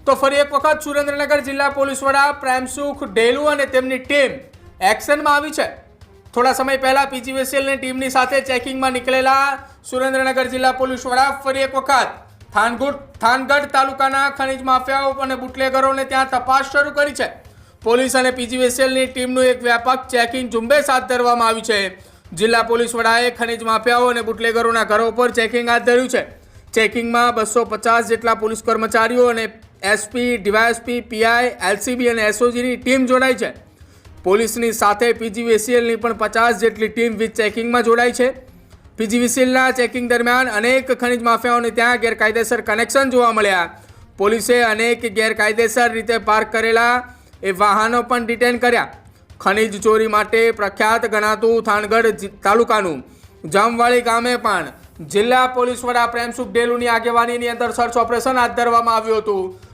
તો ફરી એક વખત સુરેન્દ્રનગર જિલ્લા પોલીસ વડા પ્રેમસુખ ડેલુ અને તેમની ટીમ એક્શનમાં આવી છે। થોડા સમય પહેલા પીજીવીસીએલની ટીમની સાથે ચેકિંગમાં નીકળેલા સુરેન્દ્રનગર જિલ્લા પોલીસ વડા ફરી એક વખત થાનગઢ તાલુકાના ખનીજ માફિયાઓ અને બુટલેગરોને ત્યાં તપાસ શરૂ કરી છે। પોલીસ અને પીજીવીસીએલની ટીમનું એક વ્યાપક ચેકિંગ ઝુંબેશ હાથ ધરવામાં આવી છે। જિલ્લા પોલીસ વડાએ ખનીજ માફિયાઓ અને બુટલેગરોના ઘરો પર ચેકિંગ હાથ ધર્યું છે। ચેકિંગમાં 250 જેટલા પોલીસ કર્મચારીઓ અને એસપી, ડીવાયએસપી, પીઆઈ, એલસીબી અને એસઓજીની ટીમ જોડાઈ છે। પોલીસની સાથે પીજીવીસીએલની પણ 50 જેટલી ટીમ વીજ ચેકિંગમાં જોડાઈ છે। પીજીવીસીએલના ચેકિંગ દરમિયાન અનેક ખનીજ માફિયાઓને ત્યાં ગેરકાયદેસર કનેક્શન જોવા મળ્યા। પોલીસે અનેક ગેરકાયદેસર રીતે પાર્ક કરેલા એ વાહનો પણ ડિટેન કર્યા। ખનીજ ચોરી માટે પ્રખ્યાત ગણાતું થાનગઢ તાલુકાનું જામવાળી ગામે પણ જિલ્લા પોલીસ વડા પ્રેમસુખ ડેલુની આગેવાનીની અંદર સર્ચ ઓપરેશન હાથ ધરવામાં આવ્યું હતું।